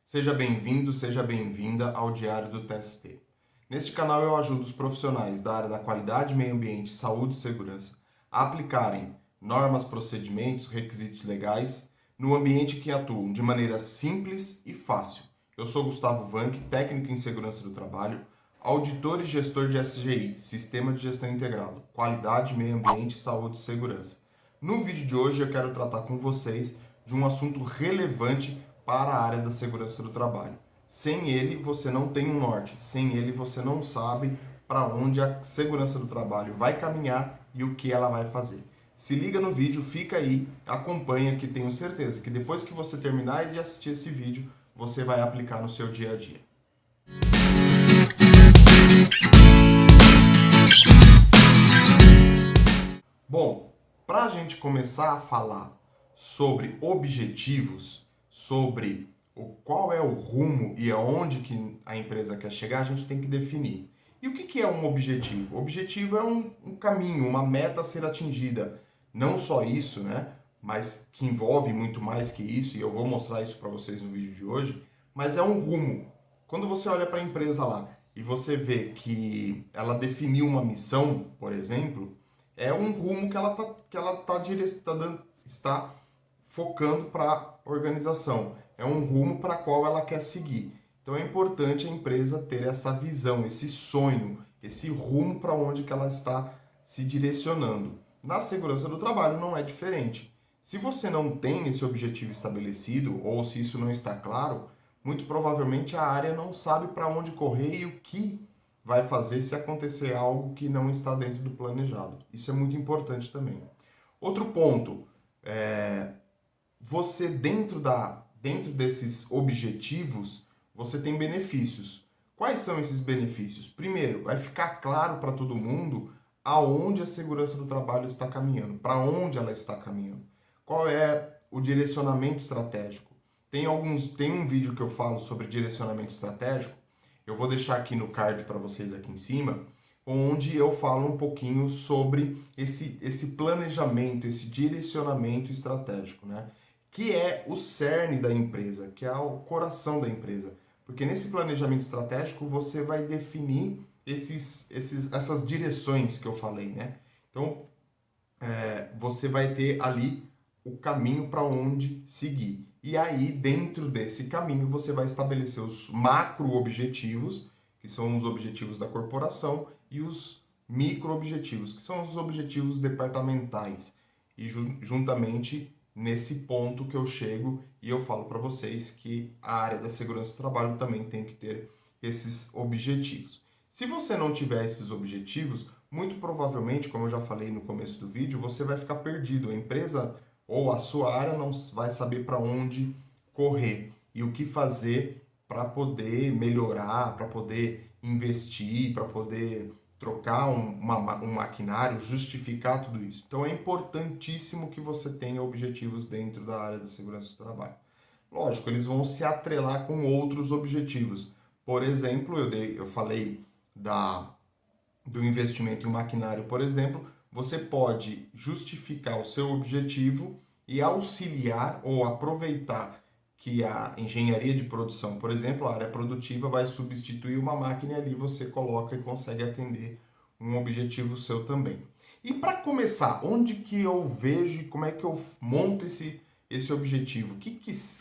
Seja bem-vindo, seja bem-vinda ao Diário do TST. Neste canal eu ajudo os profissionais da área da qualidade, meio ambiente, saúde e segurança a aplicarem normas, procedimentos, requisitos legais no ambiente que atuam de maneira simples e fácil. Eu sou Gustavo Vanck, técnico em segurança do trabalho, auditor e gestor de SGI, Sistema de Gestão Integrado, qualidade, meio ambiente, saúde e segurança. No vídeo de hoje eu quero tratar com vocês de um assunto relevante para a área da segurança do trabalho. Sem ele, você não tem um norte. Sem ele, você não sabe para onde a segurança do trabalho vai caminhar e o que ela vai fazer. Se liga no vídeo, fica aí, acompanha, que tenho certeza que depois que você terminar de assistir esse vídeo, você vai aplicar no seu dia a dia. Bom, para a gente começar a falar sobre objetivos, sobre qual é o rumo e aonde que a empresa quer chegar, a gente tem que definir. E o que é um objetivo? O objetivo é um caminho, uma meta a ser atingida. Não só isso, né? Mas que envolve muito mais que isso, e eu vou mostrar isso para vocês no vídeo de hoje, mas é um rumo. Quando você olha para a empresa lá e você vê que ela definiu uma missão, por exemplo, é um rumo que está focando para a organização. É um rumo para qual ela quer seguir. Então é importante a empresa ter essa visão, esse sonho, esse rumo para onde que ela está se direcionando. Na segurança do trabalho não é diferente. Se você não tem esse objetivo estabelecido ou se isso não está claro, muito provavelmente a área não sabe para onde correr e o que vai fazer se acontecer algo que não está dentro do planejado. Isso é muito importante também. Outro ponto, você dentro desses objetivos, você tem benefícios. Quais são esses benefícios? Primeiro, vai ficar claro para todo mundo aonde a segurança do trabalho está caminhando, para onde ela está caminhando. Qual é o direcionamento estratégico? Tem um vídeo que eu falo sobre direcionamento estratégico. Eu vou deixar aqui no card para vocês aqui em cima, onde eu falo um pouquinho sobre esse planejamento, esse direcionamento estratégico, né? Que é o cerne da empresa, que é o coração da empresa. Porque nesse planejamento estratégico você vai definir essas direções que eu falei, né? Então, você vai ter ali o caminho para onde seguir. E aí, dentro desse caminho, você vai estabelecer os macro-objetivos, que são os objetivos da corporação, e os micro-objetivos, que são os objetivos departamentais. E juntamente nesse ponto que eu chego e eu falo para vocês que a área da segurança do trabalho também tem que ter esses objetivos. Se você não tiver esses objetivos, muito provavelmente, como eu já falei no começo do vídeo, você vai ficar perdido. A empresa ou a sua área não vai saber para onde correr e o que fazer para poder melhorar, para poder investir, para poder trocar um maquinário, justificar tudo isso. Então é importantíssimo que você tenha objetivos dentro da área da segurança do trabalho. Lógico, eles vão se atrelar com outros objetivos. Por exemplo, eu falei do investimento em maquinário, por exemplo, você pode justificar o seu objetivo e auxiliar ou aproveitar que a engenharia de produção, por exemplo, a área produtiva vai substituir uma máquina e ali você coloca e consegue atender um objetivo seu também. E para começar, onde que eu vejo e como é que eu monto esse objetivo?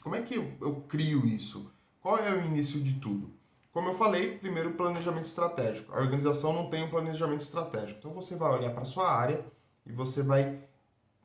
Como é que eu crio isso? Qual é o início de tudo? Como eu falei, primeiro planejamento estratégico. A organização não tem um planejamento estratégico. Então você vai olhar para a sua área e você vai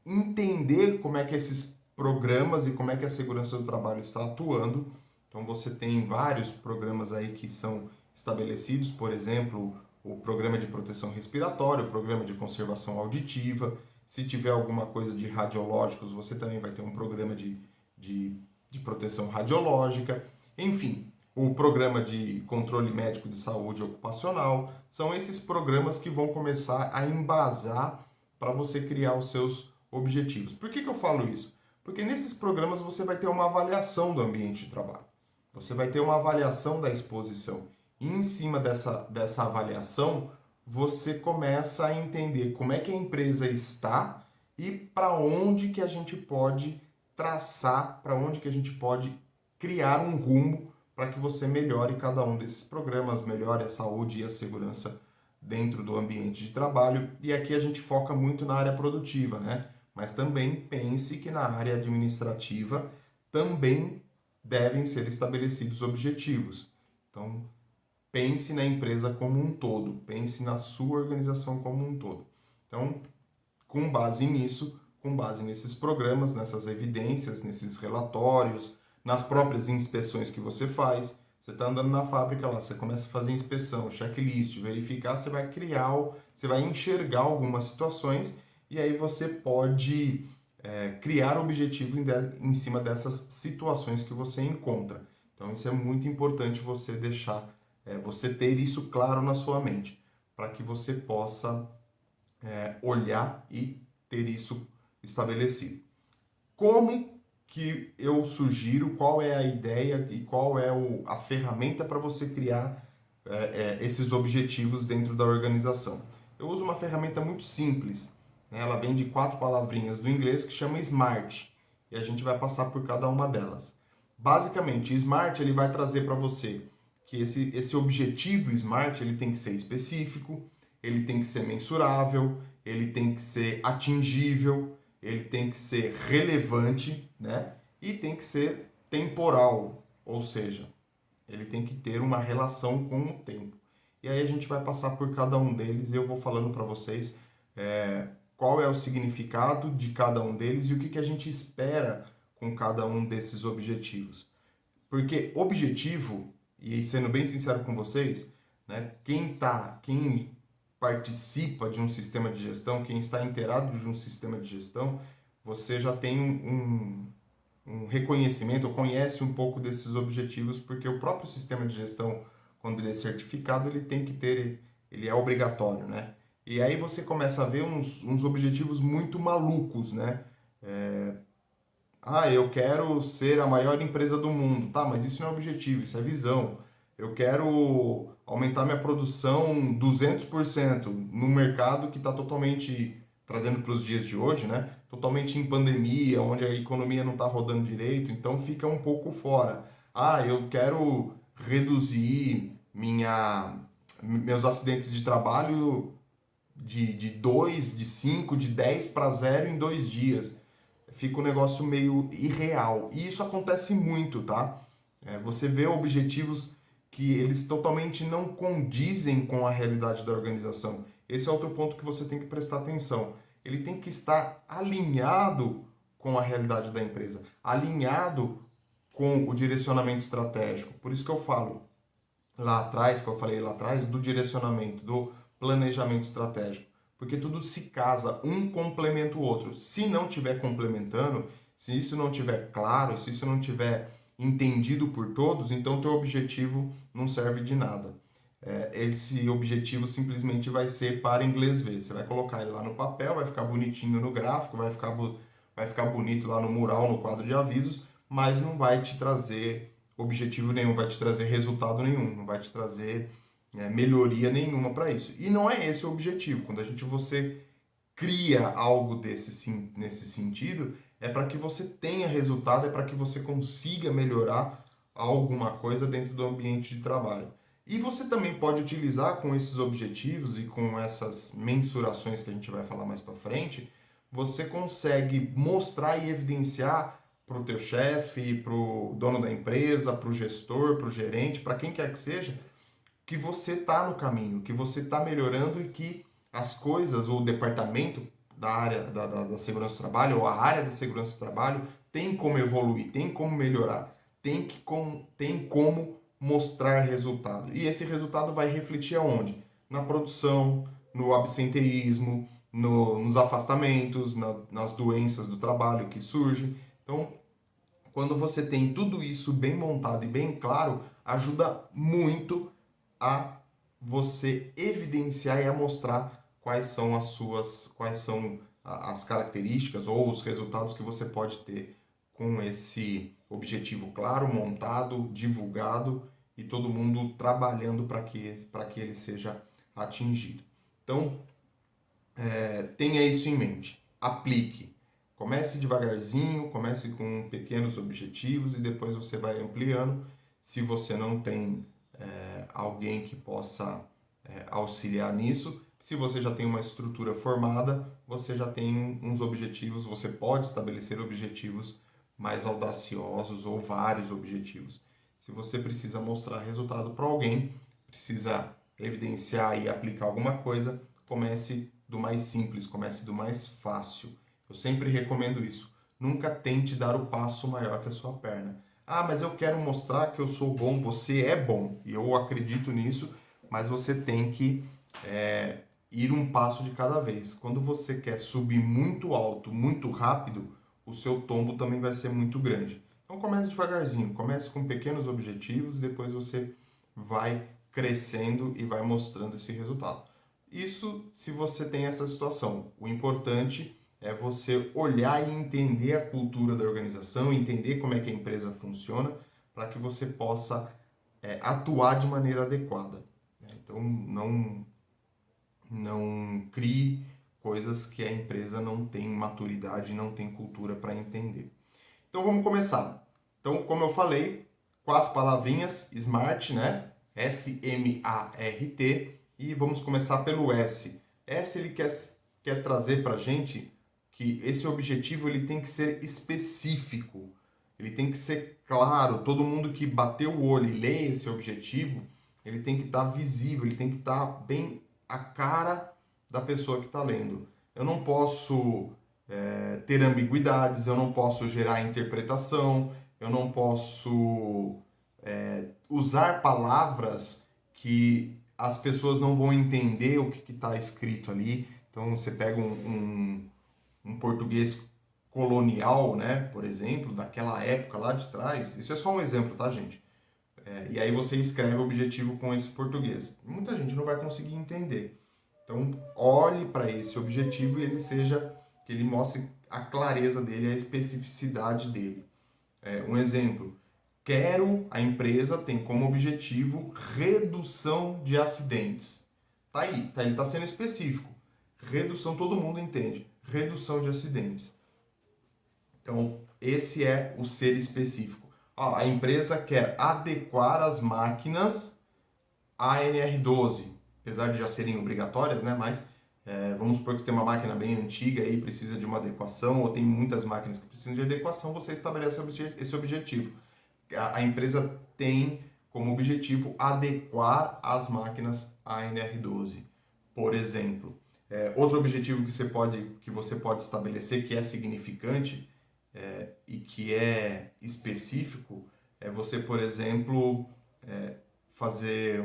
entender como é que esses programas e como é que a segurança do trabalho está atuando. Então você tem vários programas aí que são estabelecidos, por exemplo, o programa de proteção respiratória, o programa de conservação auditiva. Se tiver alguma coisa de radiológicos, você também vai ter um programa de proteção radiológica. Enfim, o programa de controle médico de saúde ocupacional. São esses programas que vão começar a embasar para você criar os seus objetivos. Por que eu falo isso? Porque nesses programas você vai ter uma avaliação do ambiente de trabalho. Você vai ter uma avaliação da exposição. E em cima dessa avaliação, você começa a entender como é que a empresa está e para onde que a gente pode traçar, para onde que a gente pode criar um rumo para que você melhore cada um desses programas, melhore a saúde e a segurança dentro do ambiente de trabalho. E aqui a gente foca muito na área produtiva, né? Mas também pense que na área administrativa também devem ser estabelecidos objetivos. Então, pense na empresa como um todo, pense na sua organização como um todo. Então, com base nisso, com base nesses programas, nessas evidências, nesses relatórios, nas próprias inspeções que você faz, você está andando na fábrica lá, você começa a fazer inspeção, checklist, verificar, você vai criar, você vai enxergar algumas situações e aí você pode criar objetivo em cima dessas situações que você encontra. Então isso é muito importante você deixar, você ter isso claro na sua mente, para que você possa olhar e ter isso estabelecido. Como que eu sugiro, qual é a ideia e qual é a ferramenta para você criar esses objetivos dentro da organização? Eu uso uma ferramenta muito simples, né? Ela vem de 4 palavrinhas do inglês que chama SMART e a gente vai passar por cada uma delas. Basicamente, SMART ele vai trazer para você que esse objetivo SMART ele tem que ser específico, ele tem que ser mensurável, ele tem que ser atingível, ele tem que ser relevante, né? E tem que ser temporal, ou seja, ele tem que ter uma relação com o tempo. E aí a gente vai passar por cada um deles e eu vou falando para vocês qual é o significado de cada um deles e o que, que a gente espera com cada um desses objetivos. Porque objetivo, e sendo bem sincero com vocês, né, quem participa de um sistema de gestão, quem está inteirado de um sistema de gestão, você já tem um reconhecimento, ou conhece um pouco desses objetivos, porque o próprio sistema de gestão, quando ele é certificado, ele tem que ter, ele é obrigatório, né? E aí você começa a ver uns objetivos muito malucos, né? Eu quero ser a maior empresa do mundo. Tá, mas isso não é objetivo, isso é visão. Eu quero aumentar minha produção 200% no mercado que está totalmente, trazendo para os dias de hoje, né? Totalmente em pandemia, onde a economia não está rodando direito, então fica um pouco fora. Eu quero reduzir meus acidentes de trabalho de 2, de 5, de 10 para 0 em 2 dias. Fica um negócio meio irreal. E isso acontece muito, tá? Você vê objetivos que eles totalmente não condizem com a realidade da organização. Esse é outro ponto que você tem que prestar atenção. Ele tem que estar alinhado com a realidade da empresa, alinhado com o direcionamento estratégico. Por isso que eu falo lá atrás, que eu falei lá atrás, do direcionamento, do planejamento estratégico. Porque tudo se casa, um complementa o outro. Se não tiver complementando, se isso não tiver claro, se isso não tiver entendido por todos, então teu objetivo não serve de nada. Esse objetivo simplesmente vai ser para inglês ver. Você vai colocar ele lá no papel, vai ficar bonitinho no gráfico, vai ficar bonito lá no mural, no quadro de avisos, mas não vai te trazer objetivo nenhum, vai te trazer resultado nenhum, não vai te trazer melhoria nenhuma para isso. E não é esse o objetivo. Quando você cria algo nesse sentido, é para que você tenha resultado, é para que você consiga melhorar alguma coisa dentro do ambiente de trabalho. E você também pode utilizar com esses objetivos e com essas mensurações que a gente vai falar mais para frente, você consegue mostrar e evidenciar para o teu chefe, para o dono da empresa, para o gestor, para o gerente, para quem quer que seja, que você está no caminho, que você está melhorando e que as coisas, ou o departamento da área da segurança do trabalho, ou a área da segurança do trabalho, tem como evoluir, tem como melhorar, tem como mostrar resultado. E esse resultado vai refletir aonde? Na produção, no absenteísmo, nos afastamentos, nas doenças do trabalho que surgem. Então, quando você tem tudo isso bem montado e bem claro, ajuda muito a você evidenciar e a mostrar quais são as características ou os resultados que você pode ter com esse objetivo claro, montado, divulgado e todo mundo trabalhando para que ele seja atingido. Então, tenha isso em mente. Aplique. Comece devagarzinho, comece com pequenos objetivos e depois você vai ampliando. Se você não tem alguém que possa auxiliar nisso, se você já tem uma estrutura formada, você já tem uns objetivos, você pode estabelecer objetivos mais audaciosos ou vários objetivos. Se você precisa mostrar resultado para alguém, precisa evidenciar e aplicar alguma coisa, comece do mais simples, comece do mais fácil. Eu sempre recomendo isso. Nunca tente dar o passo maior que a sua perna. Ah, mas eu quero mostrar que eu sou bom. Você é bom e eu acredito nisso, mas você tem que ir um passo de cada vez. Quando você quer subir muito alto, muito rápido, o seu tombo também vai ser muito grande. Então comece devagarzinho, comece com pequenos objetivos e depois você vai crescendo e vai mostrando esse resultado. Isso se você tem essa situação. O importante é você olhar e entender a cultura da organização, entender como é que a empresa funciona, para que você possa atuar de maneira adequada. Então, não crie coisas que a empresa não tem maturidade, não tem cultura para entender. Então, vamos começar. Então, como eu falei, 4 palavrinhas, SMART, né? S-M-A-R-T. E vamos começar pelo S. S, ele quer trazer para a gente que esse objetivo ele tem que ser específico, ele tem que ser claro. Todo mundo que bater o olho e lê esse objetivo, ele tem que estar visível, ele tem que estar bem a cara da pessoa que está lendo. Eu não posso ter ambiguidades, eu não posso gerar interpretação, eu não posso usar palavras que as pessoas não vão entender o que está escrito ali. Então você pega um português colonial, né, por exemplo, daquela época lá de trás. Isso é só um exemplo, tá, gente? E aí você escreve o objetivo com esse português. Muita gente não vai conseguir entender. Então, olhe para esse objetivo e que ele mostre a clareza dele, a especificidade dele. Um exemplo, a empresa tem como objetivo redução de acidentes. Tá aí, tá, ele está sendo específico. Redução, todo mundo entende. Redução de acidentes. Então, esse é o ser específico. Ó, a empresa quer adequar as máquinas à NR12, apesar de já serem obrigatórias, né? Mas vamos supor que você tem uma máquina bem antiga e precisa de uma adequação, ou tem muitas máquinas que precisam de adequação, você estabelece esse objetivo. A empresa tem como objetivo adequar as máquinas à NR12, por exemplo. Outro objetivo que você pode estabelecer, que é significante e que é específico, é você, por exemplo, fazer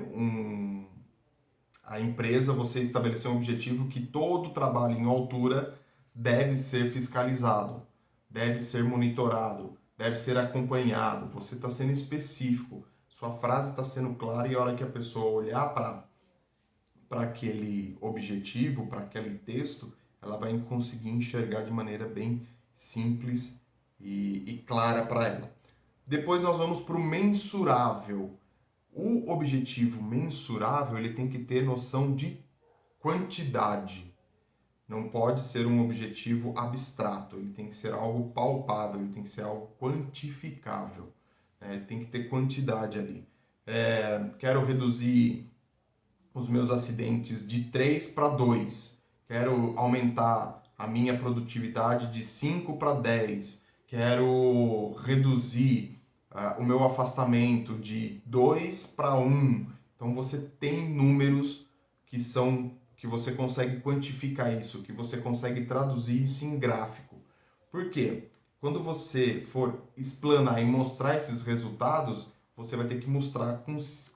a empresa, você estabelecer um objetivo que todo trabalho em altura deve ser fiscalizado, deve ser monitorado, deve ser acompanhado. Você está sendo específico, sua frase está sendo clara e a hora que a pessoa olhar para aquele objetivo, para aquele texto, ela vai conseguir enxergar de maneira bem simples e clara para ela. Depois nós vamos para o mensurável. O objetivo mensurável ele tem que ter noção de quantidade. Não pode ser um objetivo abstrato, ele tem que ser algo palpável, ele tem que ser algo quantificável. Tem que ter quantidade ali. Quero reduzir os meus acidentes de 3 para 2. Quero aumentar a minha produtividade de 5 para 10. Quero reduzir o meu afastamento de 2 para 1. Então você tem números que você consegue quantificar isso, que você consegue traduzir isso em gráfico. Por quê? Quando você for explanar e mostrar esses resultados, você vai ter que mostrar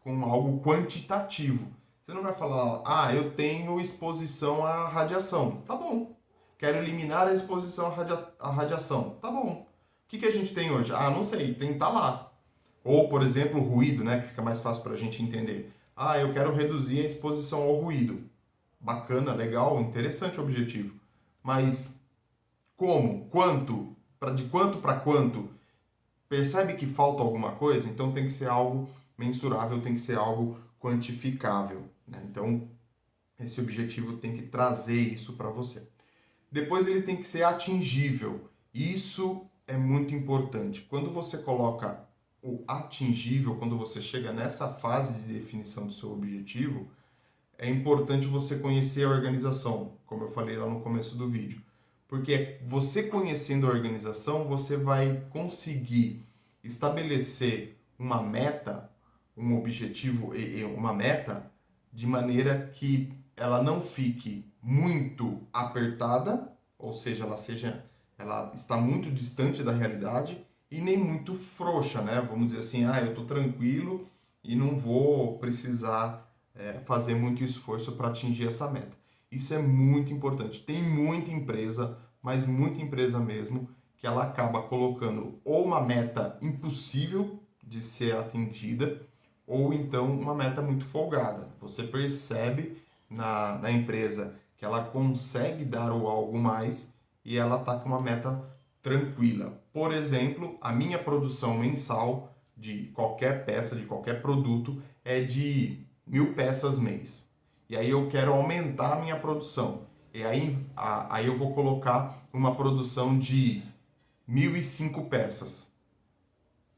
com algo quantitativo. Você não vai falar, eu tenho exposição à radiação. Tá bom. Quero eliminar a exposição à radiação. Tá bom. O que a gente tem hoje? Não sei, tem tá lá. Ou, por exemplo, o ruído, né, que fica mais fácil para a gente entender. Eu quero reduzir a exposição ao ruído. Bacana, legal, interessante o objetivo. Mas como? Quanto? De quanto para quanto? Percebe que falta alguma coisa? Então tem que ser algo mensurável, tem que ser algo quantificável. Né? Então, esse objetivo tem que trazer isso para você. Depois ele tem que ser atingível. Isso é muito importante. Quando você coloca o atingível, quando você chega nessa fase de definição do seu objetivo, é importante você conhecer a organização, como eu falei lá no começo do vídeo. Porque você conhecendo a organização, você vai conseguir estabelecer uma meta, um objetivo e uma meta de maneira que ela não fique muito apertada, ou seja, ela está muito distante da realidade e nem muito frouxa, né? Vamos dizer assim, eu estou tranquilo e não vou precisar fazer muito esforço para atingir essa meta. Isso é muito importante. Tem muita empresa, mas muita empresa mesmo, que ela acaba colocando ou uma meta impossível de ser atendida, ou então uma meta muito folgada. Você percebe na empresa que ela consegue dar o algo mais e ela está com uma meta tranquila. Por exemplo, a minha produção mensal de qualquer peça, de qualquer produto, é de 1.000 peças mês. E aí eu quero aumentar a minha produção. E aí eu vou colocar uma produção de 1.005 peças.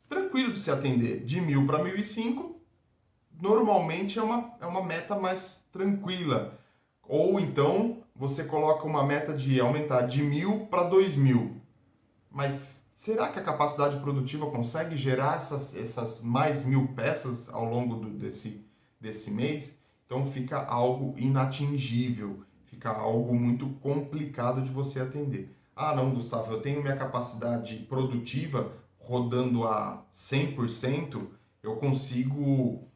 Tranquilo de se atender. De 1.000 para 1.005, normalmente é uma meta mais tranquila. Ou então você coloca uma meta de aumentar de 1.000 para 2.000. Mas será que a capacidade produtiva consegue gerar essas mais 1.000 peças ao longo desse mês? Então fica algo inatingível, fica algo muito complicado de você atender. Ah, não, Gustavo, eu tenho minha capacidade produtiva rodando a 100%, eu consigo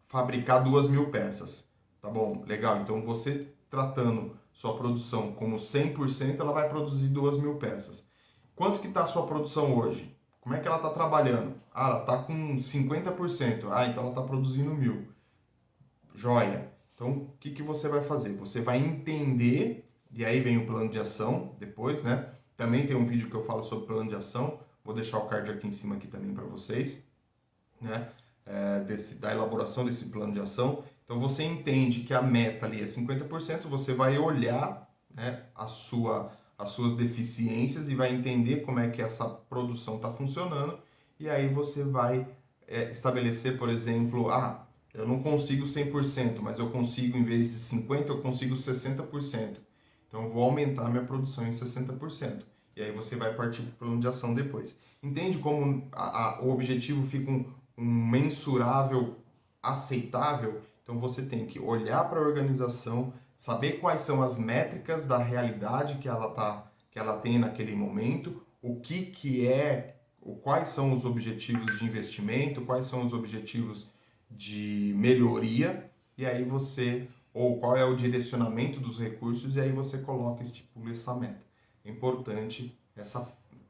fabricar 2.000 peças. Tá bom, legal. Então você tratando sua produção como 100%, ela vai produzir 2.000 peças. Quanto que está a sua produção hoje? Como é que ela está trabalhando? Ah, ela está com 50%. Ah, então ela está produzindo 1.000. Joia. Então, o que você vai fazer? Você vai entender, e aí vem o plano de ação depois, né? Também tem um vídeo que eu falo sobre plano de ação. Vou deixar o card aqui em cima aqui também para vocês, né? Da elaboração desse plano de ação. Então, você entende que a meta ali é 50%, você vai olhar, né, as suas deficiências e vai entender como é que essa produção está funcionando. E aí você vai estabelecer, por exemplo, eu não consigo 100%, mas eu consigo, em vez de 50%, eu consigo 60%. Então, eu vou aumentar minha produção em 60%. E aí você vai partir para o plano de ação depois. Entende como o objetivo fica um mensurável aceitável? Então, você tem que olhar para a organização, saber quais são as métricas da realidade que ela tem naquele momento, quais são os objetivos de investimento, quais são os objetivos de melhoria, e aí ou qual é o direcionamento dos recursos, e aí você coloca, estipula essa meta. É importante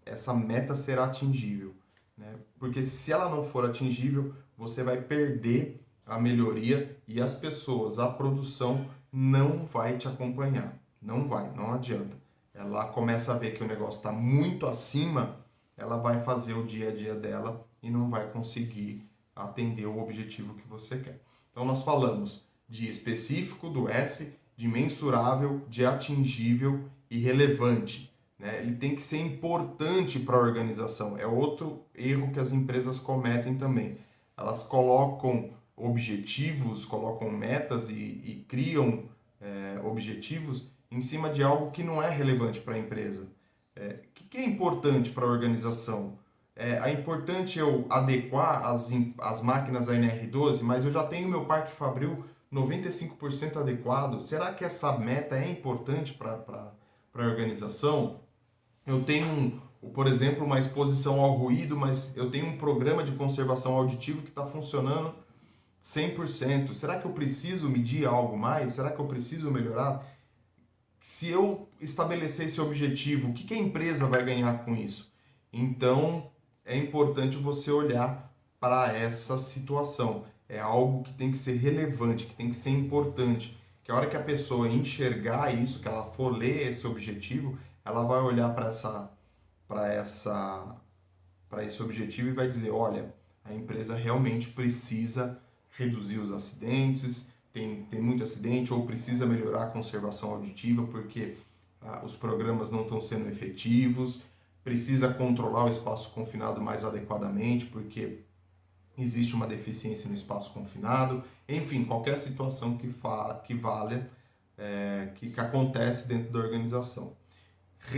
essa meta ser atingível, né? Porque se ela não for atingível, você vai perder a melhoria e as pessoas, a produção não vai te acompanhar. Não vai, não adianta. Ela começa a ver que o negócio está muito acima, ela vai fazer o dia a dia dela e não vai conseguir atender o objetivo que você quer. Então nós falamos de específico do S, de mensurável, de atingível e relevante, né? Ele tem que ser importante para a organização. É outro erro que as empresas cometem também. Elas colocam objetivos, colocam metas e criam objetivos em cima de algo que não é relevante para a empresa. O que é importante para a organização? É importante eu adequar as máquinas à NR12, mas eu já tenho meu parque fabril 95% adequado. Será que essa meta é importante para a organização? Eu tenho, por exemplo, uma exposição ao ruído, mas eu tenho um programa de conservação auditivo que está funcionando 100%. Será que eu preciso medir algo mais? Será que eu preciso melhorar? Se eu estabelecer esse objetivo, o que a empresa vai ganhar com isso? Então, é importante você olhar para essa situação. É algo que tem que ser relevante, que tem que ser importante. Que a hora que a pessoa enxergar isso, que ela for ler esse objetivo, ela vai olhar para esse objetivo e vai dizer, olha, a empresa realmente precisa reduzir os acidentes, tem muito acidente, ou precisa melhorar a conservação auditiva porque os programas não estão sendo efetivos. precisa controlar o espaço confinado mais adequadamente, porque existe uma deficiência no espaço confinado, enfim, qualquer situação que valha, que acontece dentro da organização.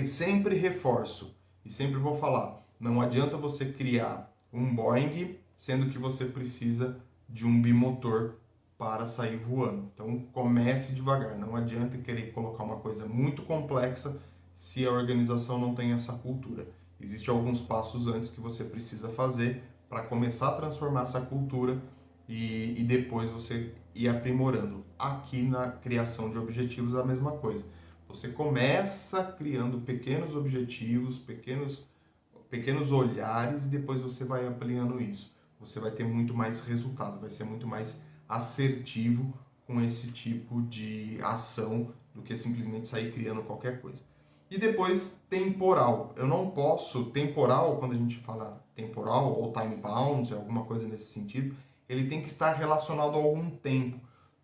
Sempre reforço e sempre vou falar, não adianta você criar um Boeing, sendo que você precisa de um bimotor para sair voando. Então comece devagar, não adianta querer colocar uma coisa muito complexa se a organização não tem essa cultura. Existem alguns passos antes que você precisa fazer para começar a transformar essa cultura e depois você ir aprimorando. Aqui na criação de objetivos é a mesma coisa. Você começa criando pequenos objetivos, pequenos olhares e depois você vai ampliando isso. Você vai ter muito mais resultado, vai ser muito mais assertivo com esse tipo de ação do que simplesmente sair criando qualquer coisa. E depois, temporal. Eu não posso, temporal, quando a gente fala temporal ou time bound, alguma coisa nesse sentido, ele tem que estar relacionado a algum tempo.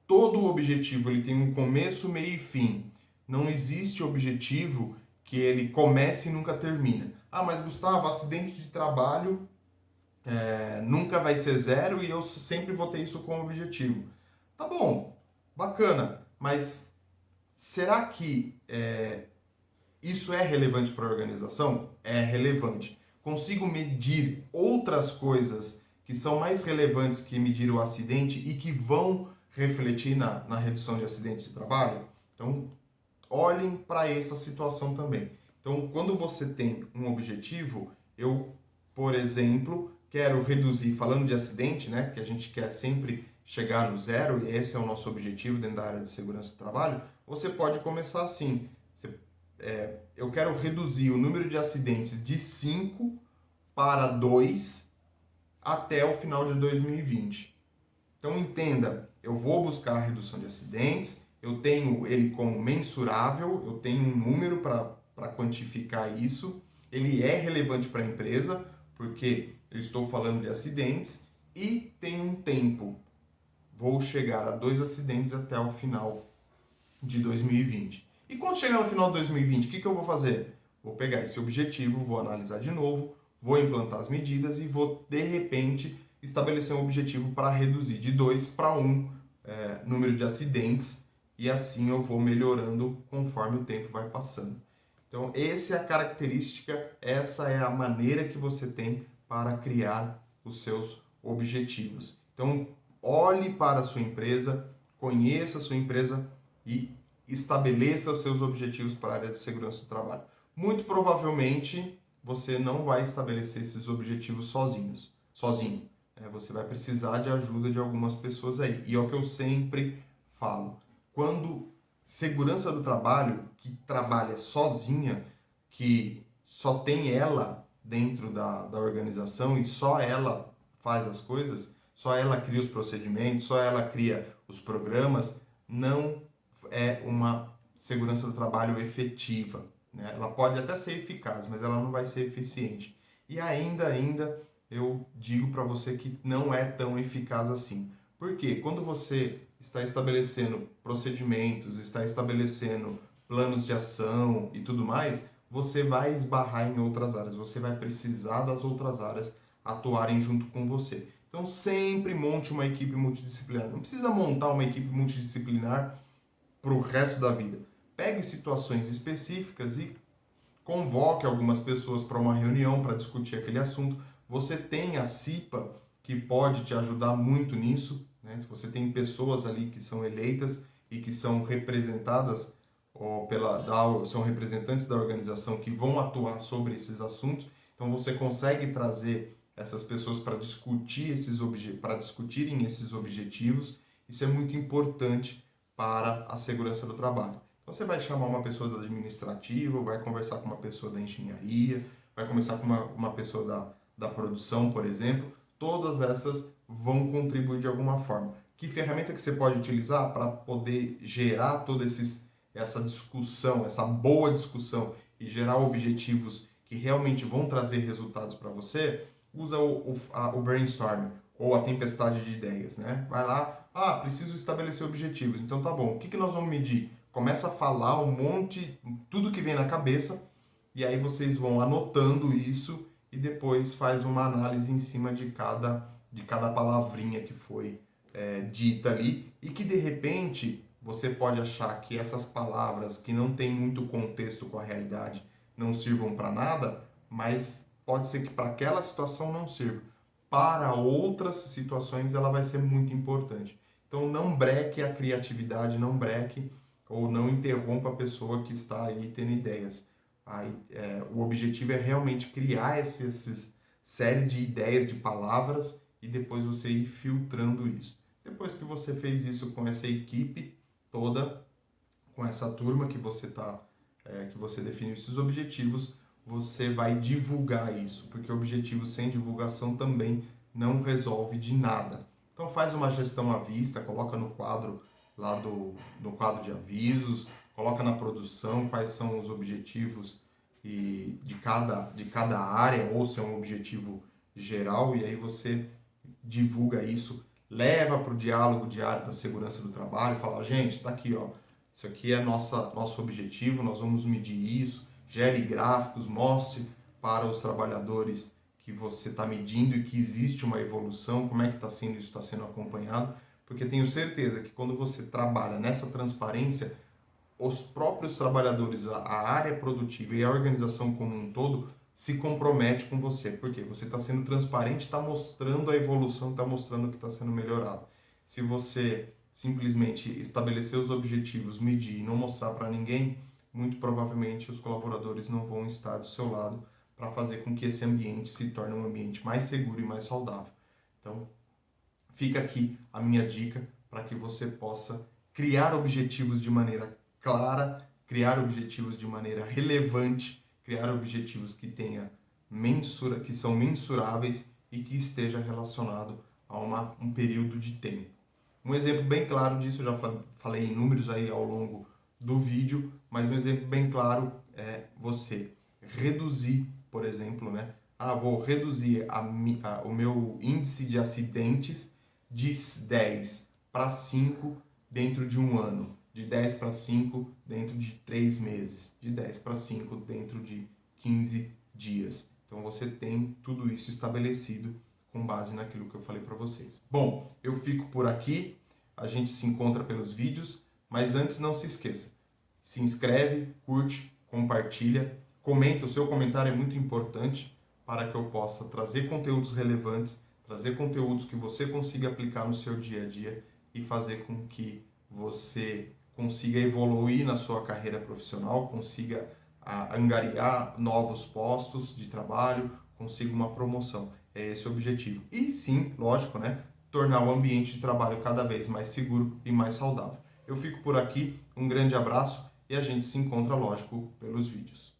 Todo objetivo ele tem um começo, meio e fim. Não existe objetivo que ele comece e nunca termina. Ah, mas Gustavo, acidente de trabalho nunca vai ser zero e eu sempre vou ter isso como objetivo. Tá bom, bacana, mas será que isso é relevante para a organização? É relevante. Consigo medir outras coisas que são mais relevantes que medir o acidente e que vão refletir na redução de acidentes de trabalho? Então, olhem para essa situação também. Então, quando você tem um objetivo, eu, por exemplo, quero reduzir, falando de acidente, né, que a gente quer sempre chegar no zero, e esse é o nosso objetivo dentro da área de segurança do trabalho, você pode começar assim. Eu quero reduzir o número de acidentes de 5 para 2 até o final de 2020. Então entenda, eu vou buscar a redução de acidentes, eu tenho ele como mensurável, eu tenho um número para quantificar isso, ele é relevante para a empresa, porque eu estou falando de acidentes, e tem um tempo. Vou chegar a 2 acidentes até o final de 2020. E quando chegar no final de 2020, o que eu vou fazer? Vou pegar esse objetivo, vou analisar de novo, vou implantar as medidas e vou, de repente, estabelecer um objetivo para reduzir de 2 para 1 número de acidentes e assim eu vou melhorando conforme o tempo vai passando. Então, essa é a característica, essa é a maneira que você tem para criar os seus objetivos. Então, olhe para a sua empresa, conheça a sua empresa e estabeleça os seus objetivos para a área de segurança do trabalho. Muito provavelmente você não vai estabelecer esses objetivos sozinho. Você vai precisar de ajuda de algumas pessoas aí. E é o que eu sempre falo. Quando segurança do trabalho, que trabalha sozinha, que só tem ela dentro da organização e só ela faz as coisas, só ela cria os procedimentos, só ela cria os programas, não é uma segurança do trabalho efetiva. Né? Ela pode até ser eficaz, mas ela não vai ser eficiente. E ainda eu digo para você que não é tão eficaz assim. Por quê? Quando você está estabelecendo procedimentos, está estabelecendo planos de ação e tudo mais, você vai esbarrar em outras áreas, você vai precisar das outras áreas atuarem junto com você. Então sempre monte uma equipe multidisciplinar. Não precisa montar uma equipe multidisciplinar para o resto da vida. Pegue situações específicas e convoque algumas pessoas para uma reunião para discutir aquele assunto. Você tem a CIPA que pode te ajudar muito nisso, né? Você tem pessoas ali que são eleitas e que são representadas são representantes da organização que vão atuar sobre esses assuntos. Então você consegue trazer essas pessoas para para discutirem esses objetivos. Isso é muito importante para a segurança do trabalho. Então, você vai chamar uma pessoa do administrativo, vai conversar com uma pessoa da engenharia, vai conversar com uma pessoa da produção, por exemplo. Todas essas vão contribuir de alguma forma. Que ferramenta que você pode utilizar para poder gerar toda essa discussão, essa boa discussão e gerar objetivos que realmente vão trazer resultados para você? Usa o brainstorming ou a tempestade de ideias, né? Vai lá, preciso estabelecer objetivos. Então tá bom, o que nós vamos medir? Começa a falar um monte, tudo que vem na cabeça e aí vocês vão anotando isso e depois faz uma análise em cima de cada palavrinha que foi dita ali e que de repente você pode achar que essas palavras que não têm muito contexto com a realidade não sirvam para nada, mas pode ser que para aquela situação não sirva. Para outras situações ela vai ser muito importante. Então não breque a criatividade, não breque ou não interrompa a pessoa que está aí tendo ideias. Aí, o objetivo é realmente criar esses série de ideias, de palavras e depois você ir filtrando isso. Depois que você fez isso com essa equipe toda, com essa turma que você definiu esses objetivos, você vai divulgar isso, porque objetivo sem divulgação também não resolve de nada. Então faz uma gestão à vista, coloca no quadro lá no quadro de avisos, coloca na produção quais são os objetivos de cada área, ou se é um objetivo geral, e aí você divulga isso, leva para o diálogo diário da segurança do trabalho, fala, gente, tá aqui, ó, isso aqui é nosso objetivo, nós vamos medir isso, gere gráficos, mostre para os trabalhadores que você está medindo e que existe uma evolução, como é que está sendo isso, está sendo acompanhado, porque tenho certeza que quando você trabalha nessa transparência, os próprios trabalhadores, a área produtiva e a organização como um todo se compromete com você, porque você está sendo transparente, está mostrando a evolução, está mostrando que está sendo melhorado. Se você simplesmente estabelecer os objetivos, medir e não mostrar para ninguém, muito provavelmente os colaboradores não vão estar do seu lado para fazer com que esse ambiente se torne um ambiente mais seguro e mais saudável. Então, fica aqui a minha dica para que você possa criar objetivos de maneira clara, criar objetivos de maneira relevante, criar objetivos que são mensuráveis e que esteja relacionado a um período de tempo. Um exemplo bem claro disso, eu já falei em números aí ao longo do vídeo, mas um exemplo bem claro é você reduzir, por exemplo, né? Vou reduzir o meu índice de acidentes de 10 para 5 dentro de um ano, de 10 para 5 dentro de 3 meses, de 10 para 5 dentro de 15 dias. Então você tem tudo isso estabelecido com base naquilo que eu falei para vocês. Bom, eu fico por aqui, a gente se encontra pelos vídeos, mas antes não se esqueça, se inscreve, curte, compartilha, comenta, o seu comentário é muito importante para que eu possa trazer conteúdos relevantes, trazer conteúdos que você consiga aplicar no seu dia a dia e fazer com que você consiga evoluir na sua carreira profissional, consiga angariar novos postos de trabalho, consiga uma promoção. É esse o objetivo. E sim, lógico, né? Tornar o ambiente de trabalho cada vez mais seguro e mais saudável. Eu fico por aqui, um grande abraço e a gente se encontra, lógico, pelos vídeos.